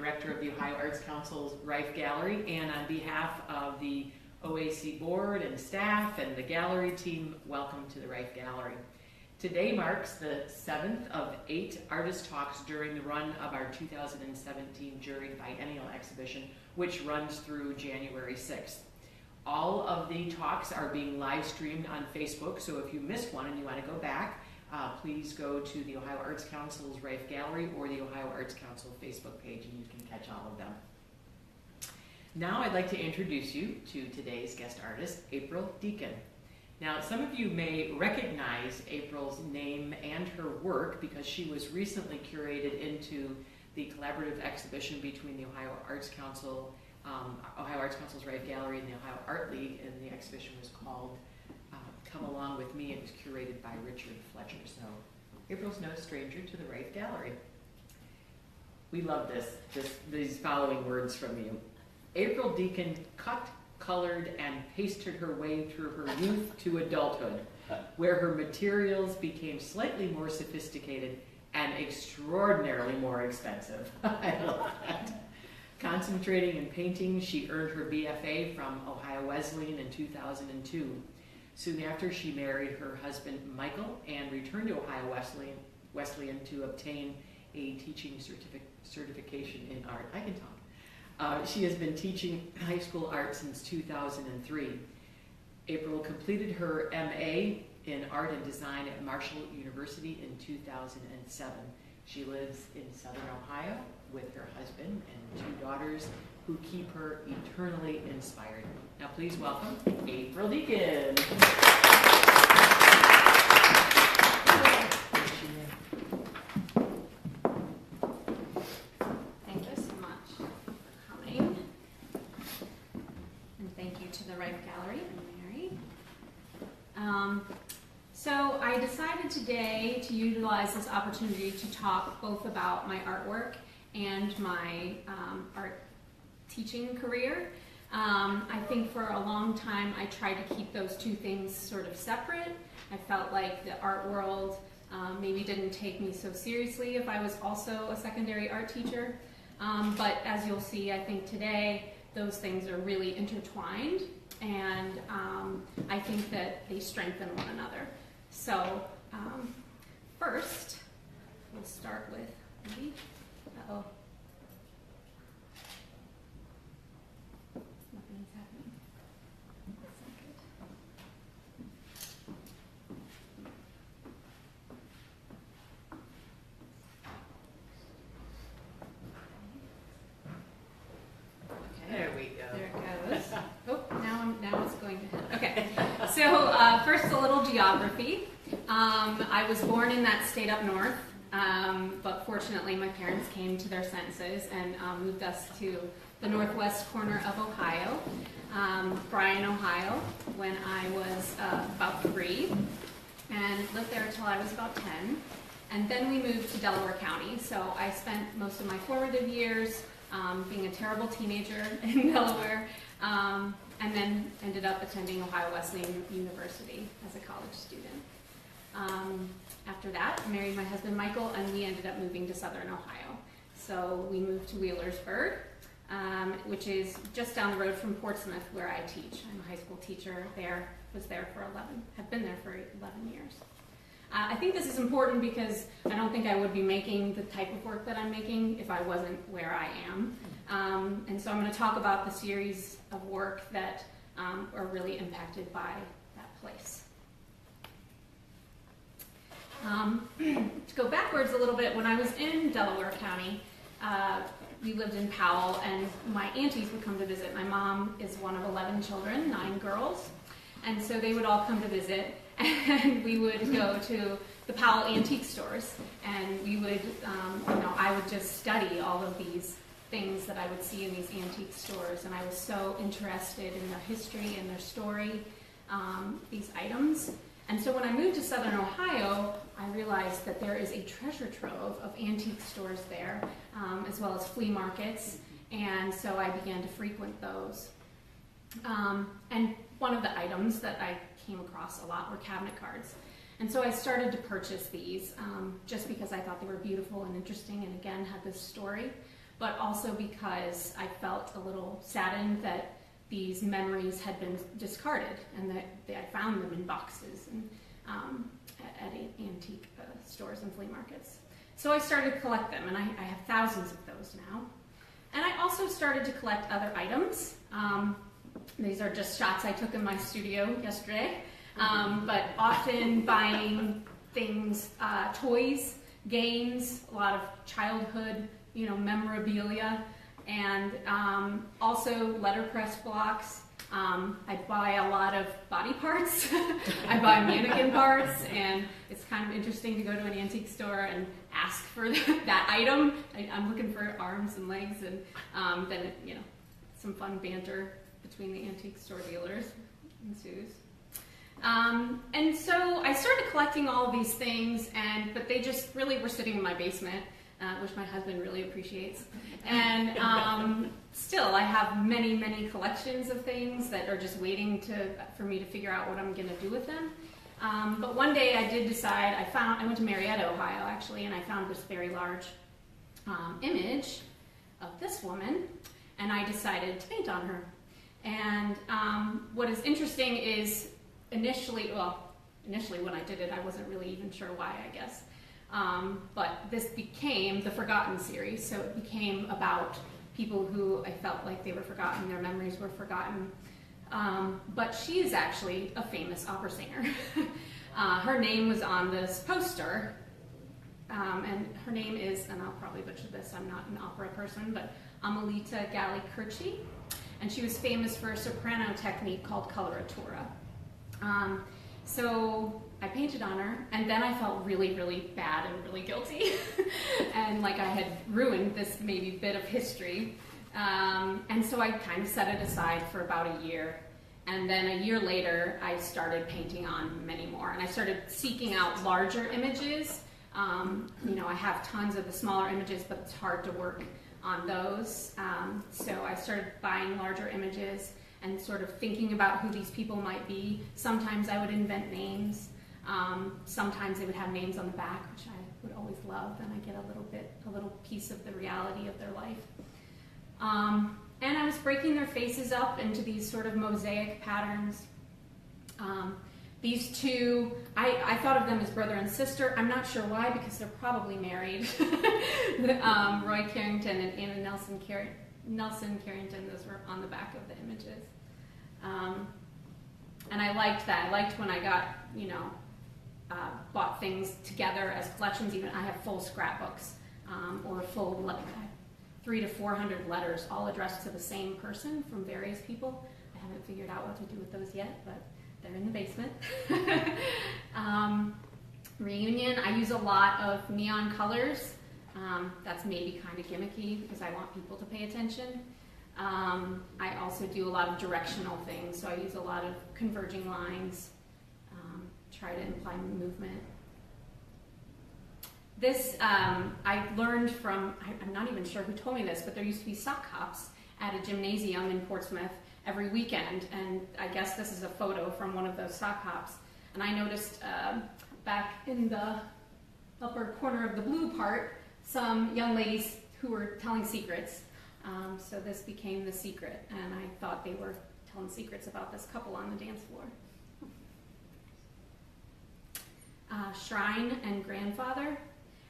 director of the Ohio Arts Council's Rife Gallery, and on behalf of the OAC board and staff and the gallery team, welcome to the Rife Gallery. Today marks the 7th of 8 artist talks during the run of our 2017 juried biennial exhibition, which runs through January 6th. All of the talks are being live streamed on Facebook, so if you missed one and you want to go back, please go to the Ohio Arts Council's Rife Gallery or the Ohio Arts Council Facebook page and you can catch all of them. Now I'd like to introduce you to today's guest artist, April Deacon. Now, some of you may recognize April's name and her work because she was recently curated into the collaborative exhibition between the Ohio Arts Council's Rife Gallery and the Ohio Art League, and the exhibition was called Come Along With Me. It was curated by Richard Fletcher, so April's no stranger to the Rife Gallery. We love these following words from you. April Deacon cut, colored, and pasted her way through her youth to adulthood, where her materials became slightly more sophisticated and extraordinarily more expensive. I love that. Concentrating in painting, she earned her BFA from Ohio Wesleyan in 2002. Soon after, she married her husband Michael and returned to Ohio Wesleyan to obtain a teaching certification in art. I can talk. She has been teaching high school art since 2003. April completed her MA in art and design at Marshall University in 2007. She lives in Southern Ohio with her husband and 2 daughters who keep her eternally inspired. Now please welcome April Deacon. Thank you so much for coming. And thank you to the Rife Gallery and Mary. So I decided today to utilize this opportunity to talk both about my artwork and my art teaching career. I think for a long time I tried to keep those two things sort of separate. I felt like the art world maybe didn't take me so seriously if I was also a secondary art teacher. But as you'll see, I think today those things are really intertwined, and I think that they strengthen one another. So first, we'll start with maybe, nothing's happening. A second. Okay. There we go. There it goes. Oh, now it's going to hit. Okay. So first, a little geography. I was born in that state up north, but fortunately my parents came to their senses and moved us to the northwest corner of Ohio, Bryan, Ohio, when I was about 3, and lived there until I was about 10. And then we moved to Delaware County, so I spent most of my formative years being a terrible teenager in Delaware, and then ended up attending Ohio Wesleyan University as a college student. After that, I married my husband Michael, and we ended up moving to Southern Ohio. So we moved to Wheelersburg, which is just down the road from Portsmouth, where I teach. I'm a high school teacher there, have been there for 11 years. I think this is important because I don't think I would be making the type of work that I'm making if I wasn't where I am. And so I'm going to talk about the series of work that are really impacted by that place. To go backwards a little bit, when I was in Delaware County, we lived in Powell, and my aunties would come to visit. My mom is one of 11 children, 9 girls, and so they would all come to visit, and we would go to the Powell antique stores, and we would, I would just study all of these things that I would see in these antique stores, and I was so interested in their history and their story, these items. And so when I moved to Southern Ohio, I realized that there is a treasure trove of antique stores there, as well as flea markets, and so I began to frequent those. And one of the items that I came across a lot were cabinet cards. And so I started to purchase these just because I thought they were beautiful and interesting, and again had this story. but also because I felt a little saddened that these memories had been discarded and that I found them in boxes and at antique stores and flea markets. So I started to collect them, and I have thousands of those now. And I also started to collect other items. These are just shots I took in my studio yesterday, but often buying things, toys, games, a lot of childhood, memorabilia, and also letterpress blocks. I buy a lot of body parts. I buy mannequin parts, and it's kind of interesting to go to an antique store and ask for that item. I'm looking for arms and legs, and then some fun banter between the antique store dealers ensues. And so I started collecting all of these things, but they just really were sitting in my basement, which my husband really appreciates. And still, I have many, many collections of things that are just waiting for me to figure out what I'm going to do with them. But one day I did decide, I went to Marietta, Ohio, actually, and I found this very large image of this woman, and I decided to paint on her. And what is interesting is initially when I did it, I wasn't really even sure why, I guess. But this became the Forgotten series, so it became about people who I felt like they were forgotten, their memories were forgotten. But she is actually a famous opera singer. Her name was on this poster, and her name is, and I'll probably butcher this, I'm not an opera person, but Amelita Galli-Curci, and she was famous for a soprano technique called coloratura. So I painted on her, and then I felt really, really bad and really guilty, and like I had ruined this maybe bit of history. And so I kind of set it aside for about a year. And then a year later, I started painting on many more. And I started seeking out larger images. I have tons of the smaller images, but it's hard to work on those. So I started buying larger images and sort of thinking about who these people might be. Sometimes I would invent names. Sometimes they would have names on the back, which I would always love. Then I get a little piece of the reality of their life. And I was breaking their faces up into these sort of mosaic patterns. These two, I thought of them as brother and sister. I'm not sure why, because they're probably married. Roy Carrington and Anna Nelson Carrington, those were on the back of the images. And I liked that. I liked when I got, bought things together as collections. Even I have full scrapbooks, or full 300 to 400 letters, all addressed to the same person from various people. I haven't figured out what to do with those yet, but they're in the basement. Reunion, I use a lot of neon colors. That's maybe kind of gimmicky because I want people to pay attention. I also do a lot of directional things, so I use a lot of converging lines, try to imply movement. This, I learned from, I'm not even sure who told me this, but there used to be sock hops at a gymnasium in Portsmouth every weekend, and I guess this is a photo from one of those sock hops. And I noticed back in the upper corner of the blue part, some young ladies who were telling secrets. So this became the secret, and I thought they were telling secrets about this couple on the dance floor. Shrine and grandfather.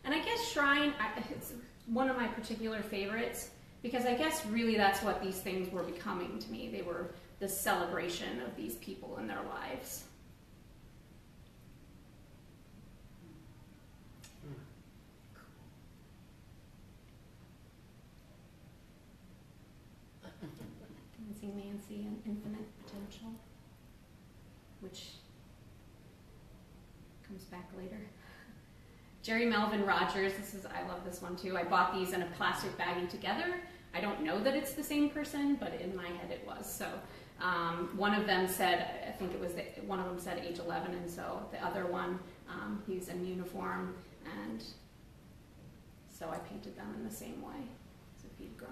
And I guess shrine, it's one of my particular favorites, because I guess really that's what these things were becoming to me. They were the celebration of these people in their lives. Dancing Nancy and Infinite Potential, which comes back later. Jerry Melvin Rogers, I love this one too. I bought these in a plastic baggie together. I don't know that it's the same person, but in my head it was. So one of them said, I think it was, one of them said age 11, and so the other one, he's in uniform, and so I painted them in the same way, as if he'd grown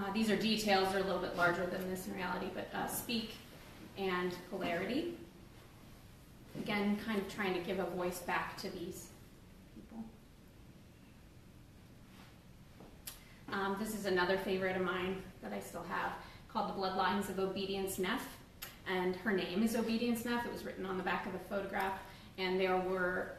up. These are details, they're a little bit larger than this in reality, but Speak and Polarity. Again, kind of trying to give a voice back to these people. This is another favorite of mine that I still have, called The Bloodlines of Obedience Neff. And her name is Obedience Neff. It was written on the back of the photograph. And there were,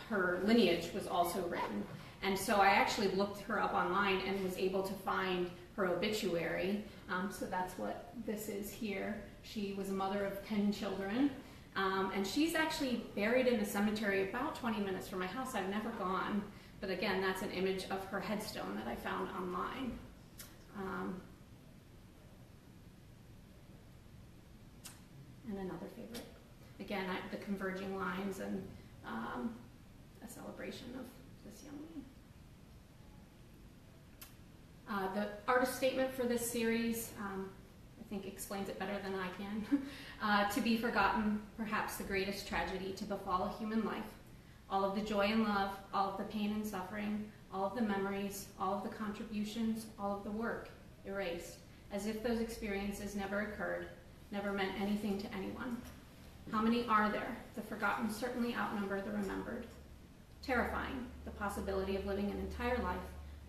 her lineage was also written. And so I actually looked her up online and was able to find her obituary. So that's what this is here. She was a mother of 10 children. And she's actually buried in a cemetery about 20 minutes from my house. I've never gone. But again, that's an image of her headstone that I found online. And another favorite. Again, the converging lines and a celebration of this young lady. The artist statement for this series, I think explains it better than I can. To be forgotten, perhaps the greatest tragedy to befall a human life. All of the joy and love, all of the pain and suffering, all of the memories, all of the contributions, all of the work erased, as if those experiences never occurred, never meant anything to anyone. How many are there? The forgotten certainly outnumber the remembered. Terrifying, the possibility of living an entire life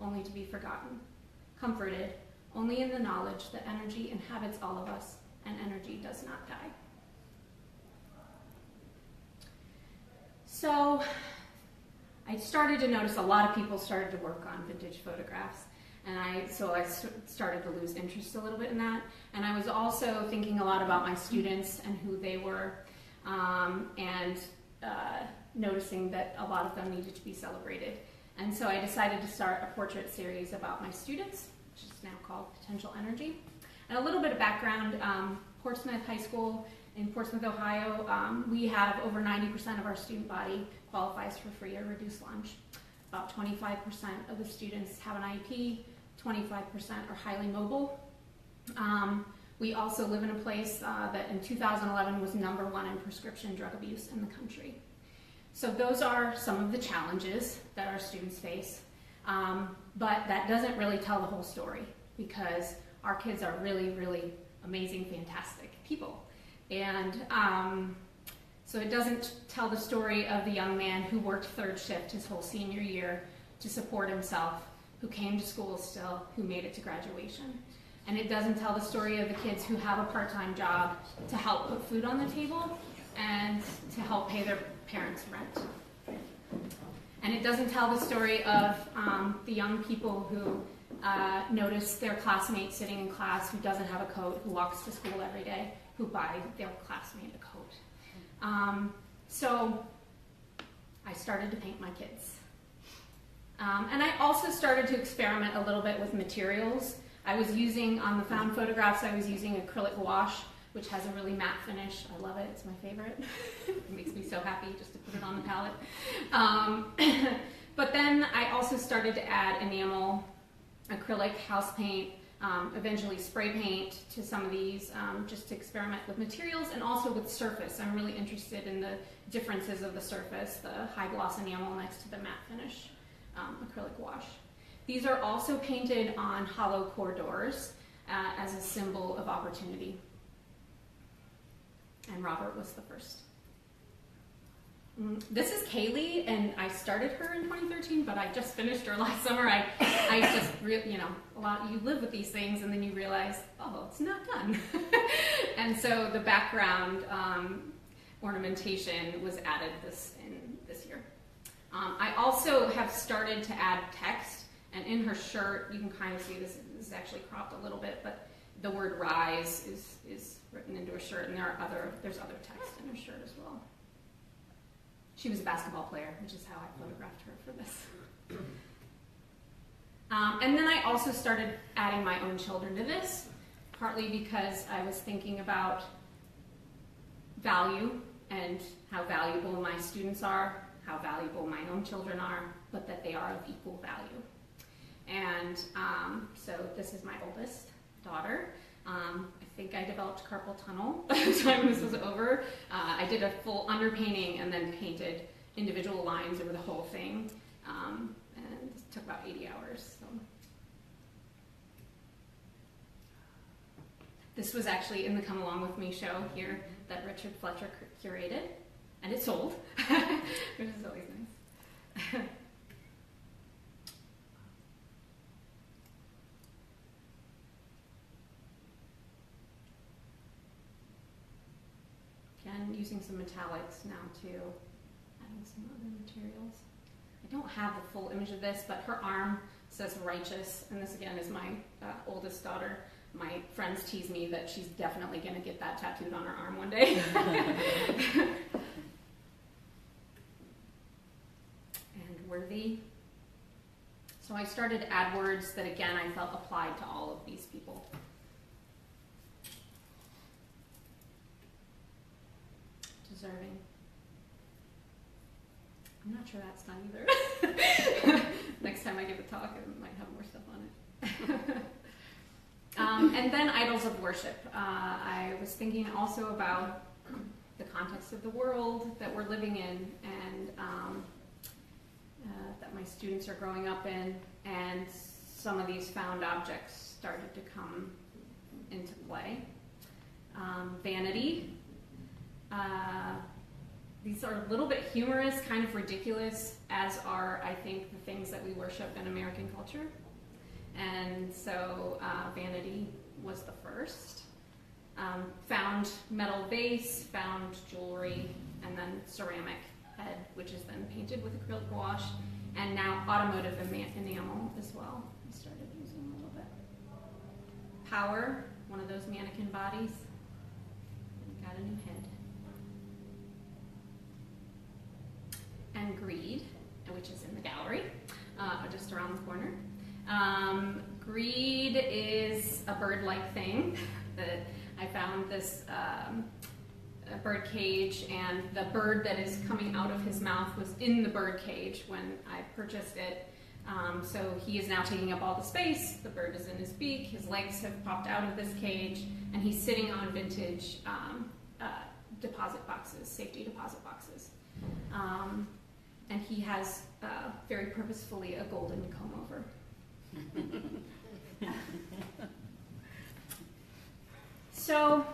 only to be forgotten. Comforted, only in the knowledge that energy inhabits all of us and energy does not die. So I started to notice a lot of people started to work on vintage photographs. And I started to lose interest a little bit in that. And I was also thinking a lot about my students and who they were, and noticing that a lot of them needed to be celebrated. And so I decided to start a portrait series about my students, which is now called Potential Energy. And a little bit of background, Portsmouth High School in Portsmouth, Ohio, we have over 90% of our student body qualifies for free or reduced lunch. About 25% of the students have an IEP, 25% are highly mobile. We also live in a place that in 2011 was #1 in prescription drug abuse in the country. So those are some of the challenges that our students face. But that doesn't really tell the whole story, because our kids are really, really amazing, fantastic people. And so it doesn't tell the story of the young man who worked third shift his whole senior year to support himself, who came to school still, who made it to graduation. And it doesn't tell the story of the kids who have a part-time job to help put food on the table and to help pay their parents' rent. And it doesn't tell the story of the young people who notice their classmate sitting in class who doesn't have a coat, who walks to school every day, who buy their classmate a coat. So I started to paint my kids. And I also started to experiment a little bit with materials. I was using, on the found photographs, I was using acrylic gouache, which has a really matte finish. I love it, it's my favorite. It makes me so happy just to put it on the palette. But then I also started to add enamel, acrylic, house paint, eventually spray paint to some of these, just to experiment with materials and also with surface. I'm really interested in the differences of the surface, the high gloss enamel next to the matte finish acrylic gouache. These are also painted on hollow core doors as a symbol of opportunity. And Robert was the first. This is Kaylee, and I started her in 2013, but I just finished her last summer. I just, you live with these things, and then you realize, oh, it's not done. And so the background ornamentation was added this year. I also have started to add text, and in her shirt, you can kind of see this is actually cropped a little bit, but the word rise is written into her shirt, and there's other text in her shirt as well. She was a basketball player, which is how I photographed her for this. And then I also started adding my own children to this, partly because I was thinking about value and how valuable my students are, how valuable my own children are, but that they are of equal value. And so this is my oldest daughter. I think I developed carpal tunnel by the time this was over. I did a full underpainting and then painted individual lines over the whole thing. And it took about 80 hours. So. This was actually in the Come Along With Me show here that Richard Fletcher curated, and it sold, which is always nice. and using some metallics now too, adding some other materials. I don't have the full image of this, but her arm says righteous, and this again is my oldest daughter. My friends tease me that she's definitely going to get that tattooed on her arm one day. And worthy. So I started to add words that again I felt applied to all of these people. Deserving. I'm not sure that's done either. Next time I give a talk, I might have more stuff on it. And then idols of worship. I was thinking also about the context of the world that we're living in and that my students are growing up in, and some of these found objects started to come into play. Vanity. These are a little bit humorous, kind of ridiculous, as are, I think, the things that we worship in American culture. And so vanity was the first. Found metal vase, found jewelry, and then ceramic head, which is then painted with acrylic gouache, and now automotive enamel as well. I started using a little bit. Power, one of those mannequin bodies. Got a new head. And greed, which is in the gallery, just around the corner. Greed is a bird-like thing that I found this a bird cage, and the bird that is coming out of his mouth was in the bird cage when I purchased it. So he is now taking up all the space. The bird is in his beak. His legs have popped out of this cage, and he's sitting on vintage deposit boxes, safety deposit boxes. And he has very purposefully a golden comb over. So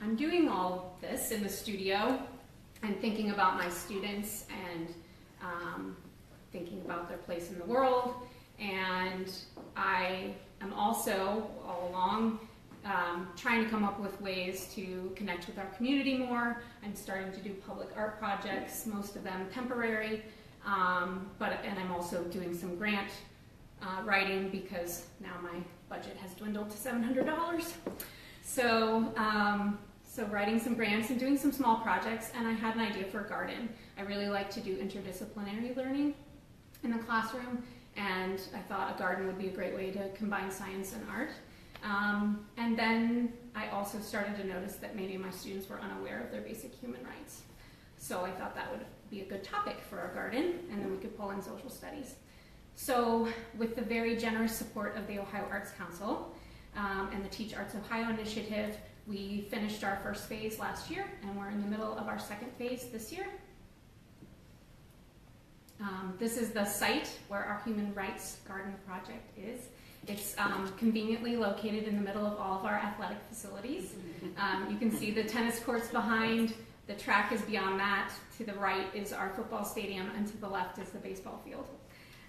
I'm doing all this in the studio and thinking about my students and thinking about their place in the world. And I am also, all along, trying to come up with ways to connect with our community more. I'm starting to do public art projects, most of them temporary, and I'm also doing some grant writing because now my budget has dwindled to $700. So writing some grants and doing some small projects, and I had an idea for a garden. I really like to do interdisciplinary learning in the classroom, and I thought a garden would be a great way to combine science and art. And then I also started to notice that maybe my students were unaware of their basic human rights. So I thought that would be a good topic for our garden, and then we could pull in social studies. So with the very generous support of the Ohio Arts Council and the Teach Arts Ohio initiative, we finished our first phase last year, and we're in the middle of our second phase this year. This is the site where our Human Rights Garden project is. It's conveniently located in the middle of all of our athletic facilities. You can see the tennis courts behind, the track is beyond that, to the right is our football stadium, and to the left is the baseball field.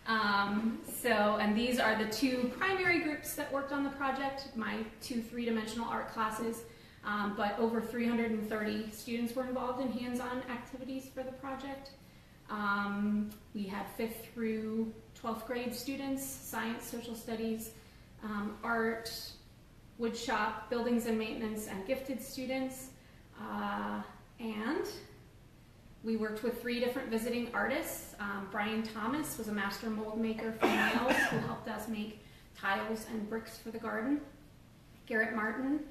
And these are the two primary groups that worked on the project, my two three-dimensional art classes, but over 330 students were involved in hands-on activities for the project. We had 5th through 12th grade students, science, social studies, art, wood shop, buildings and maintenance, and gifted students. And we worked with 3 different visiting artists. Brian Thomas was a master mold maker from Wales who helped us make tiles and bricks for the garden. Garrett Martin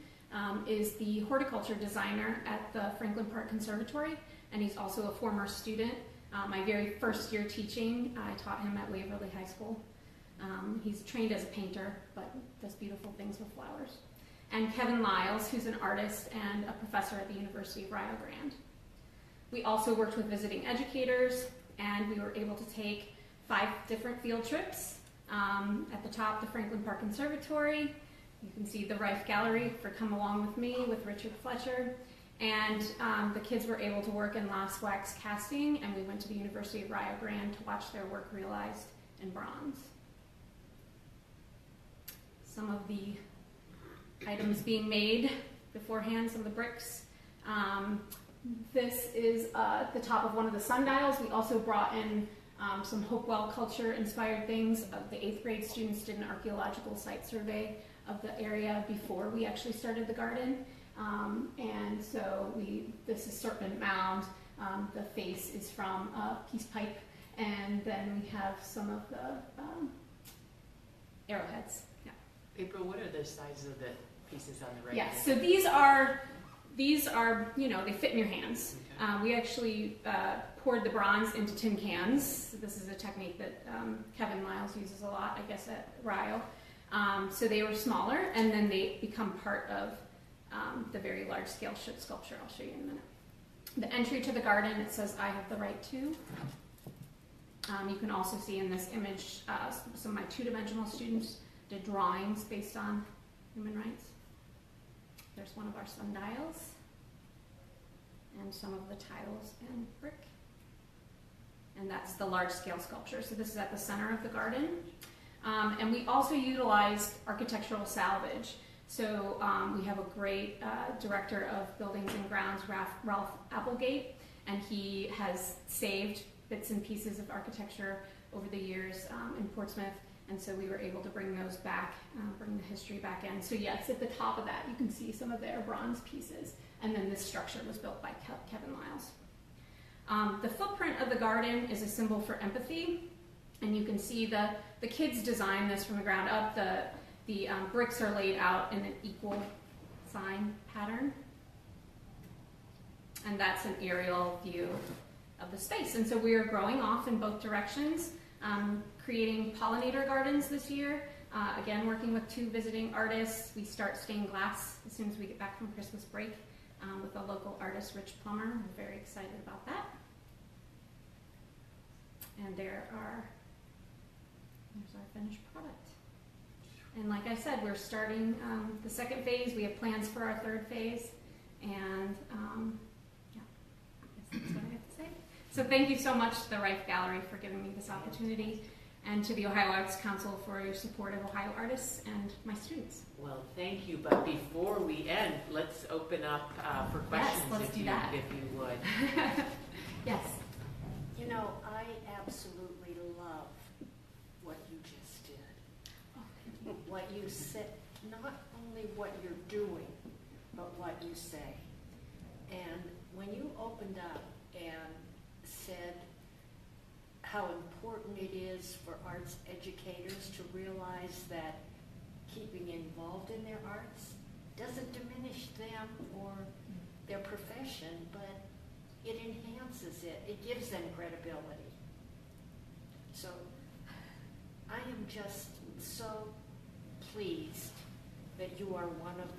is the horticulture designer at the Franklin Park Conservatory, and he's also a former student. My very first year teaching, I taught him at Waverly High School. He's trained as a painter, but does beautiful things with flowers. And Kevin Lyles, who's an artist and a professor at the University of Rio Grande. We also worked with visiting educators, and we were able to take 5 different field trips. At the top, the Franklin Park Conservatory. You can see the Rife Gallery for Come Along With Me with Richard Fletcher. And the kids were able to work in lost wax casting, and we went to the University of Rio Grande to watch their work realized in bronze. Some of the items being made beforehand, some of the bricks. This is the top of one of the sundials. We also brought in some Hopewell culture inspired things. The 8th grade students did an archaeological site survey of the area before we actually started the garden. And so this is Serpent Mound. The face is from a peace pipe. And then we have some of the arrowheads. Yeah. April, what are the sizes of the pieces on the right? Yes, so these are, they fit in your hands. Okay. We actually poured the bronze into tin cans. This is a technique that Kevin Miles uses a lot, I guess, at Ryle. So they were smaller, and then they become part of the very large-scale sculpture I'll show you in a minute. The entry to the garden, it says, "I have the right to." You can also see in this image some of my two-dimensional students did drawings based on human rights. There's one of our sundials and some of the tiles and brick. And that's the large-scale sculpture. So this is at the center of the garden. And we also utilized architectural salvage. So we have a great director of buildings and grounds, Ralph Applegate, and he has saved bits and pieces of architecture over the years in Portsmouth, and so we were able to bring those back, bring the history back in. So yes, at the top of that you can see some of their bronze pieces, and then this structure was built by Kevin Miles. The footprint of the garden is a symbol for empathy, and you can see the kids designed this from the ground up. The bricks are laid out in an equal sign pattern, and that's an aerial view of the space. And so we are growing off in both directions, creating pollinator gardens this year. Again, working with 2 visiting artists. We start stained glass as soon as we get back from Christmas break with a local artist, Rich Plummer. We're very excited about that. And there's our finished product. And like I said, we're starting the second phase. We have plans for our third phase. And yeah, I guess that's what I have to say. So thank you so much to the Rife Gallery for giving me this opportunity, and to the Ohio Arts Council for your support of Ohio artists and my students. Well, thank you, but before we end, let's open up for questions. Yes, let's do that. If you would. Yes. You know, I absolutely love what you just did. Oh, thank you. What you said, not only what you're doing, but what you say. And when you opened up and said how important it is for arts educators to realize that keeping involved in their arts doesn't diminish them or their profession, but it enhances it. It gives them credibility. So I am just so pleased that you are one of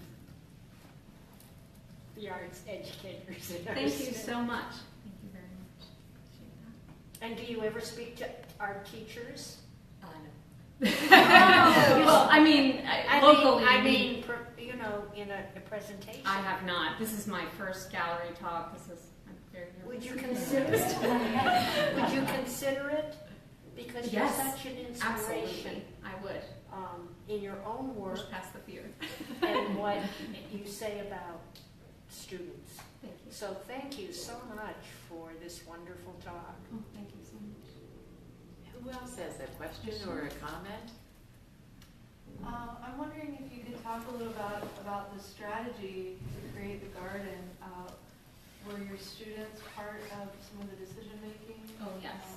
the arts educators in our Thank you state. so much. Thank you very much. Appreciate that. And do you ever speak to our teachers? No. Well, I mean, locally, you know, in a presentation. I have not. This is my first gallery talk. I'm very nervous. Would you consider it? Would you consider it? Because Yes, you're such an inspiration Absolutely, I would. in your own work Push past the fear. and what you say about students. Thank you. So thank you so much for this wonderful talk. Oh, thank you so much. Who else has a question or a comment? I'm wondering if you could talk a little about the strategy to create the garden. Were your students part of some of the decision making? Oh, yes.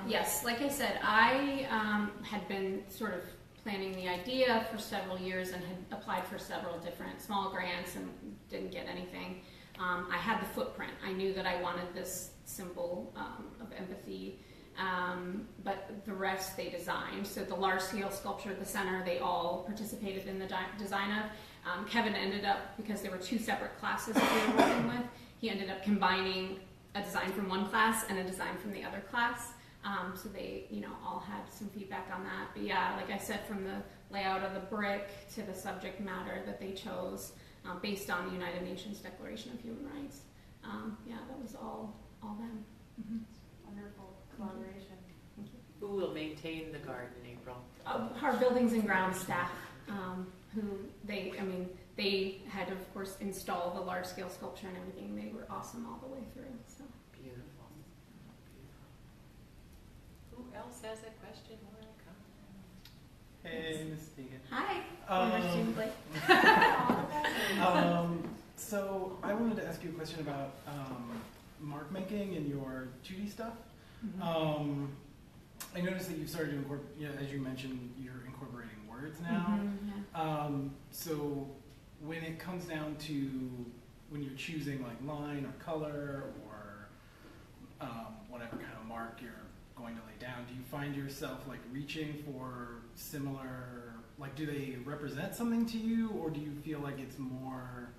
Yes, like I said, I had been sort of planning the idea for several years and had applied for several different small grants and didn't get anything. I had the footprint. I knew that I wanted this symbol of empathy, but the rest they designed. So the large-scale sculpture at the center, they all participated in the design of. Kevin ended up, because there were 2 separate classes that we were working with, he ended up combining a design from one class and a design from the other class. So they, all had some feedback on that. But yeah, like I said, from the layout of the brick to the subject matter that they chose, based on the United Nations Declaration of Human Rights. Yeah, that was all them. Mm-hmm. Wonderful collaboration. Thank you. Who will maintain the garden, April? Our buildings and grounds staff, who they had to, of course, install the large-scale sculpture and everything. They were awesome all the way through. So. Beautiful. Who else has a question or a comment? Hey, Miss Deegan. Hi, former student Blake. So I wanted to ask you a question about mark making and your 2D stuff. I noticed that you've started to incorporate, as you mentioned, you're incorporating words now. So when it comes down to when you're choosing like line or color or whatever kind of mark you're going to lay down, do you find yourself like reaching for similar, like do they represent something to you, or do you feel like it's more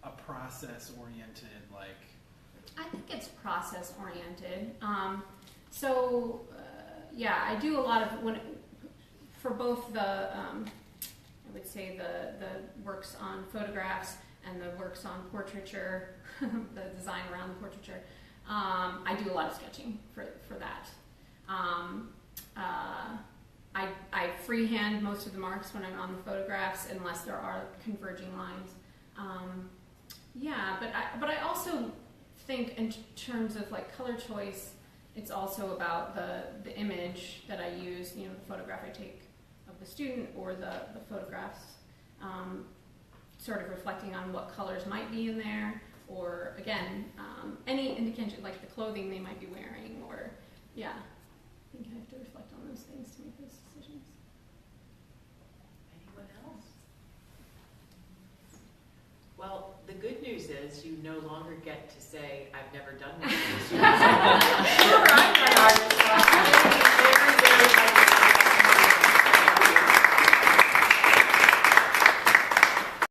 a process oriented, like? I think it's process oriented. Yeah, I do a lot of for both the I would say the works on photographs and the works on portraiture, the design around the portraiture. I do a lot of sketching for that. I freehand most of the marks when I'm on the photographs, unless there are converging lines. But I also think in terms of like color choice, it's also about the image that I use, the photograph I take of the student or the photographs, sort of reflecting on what colors might be in there, or again, any indication like the clothing they might be wearing, or I think I have to reflect on those things to make those decisions. Anyone else? Well, the good news is you no longer get to say, I've never done one of these. Sure, I've done art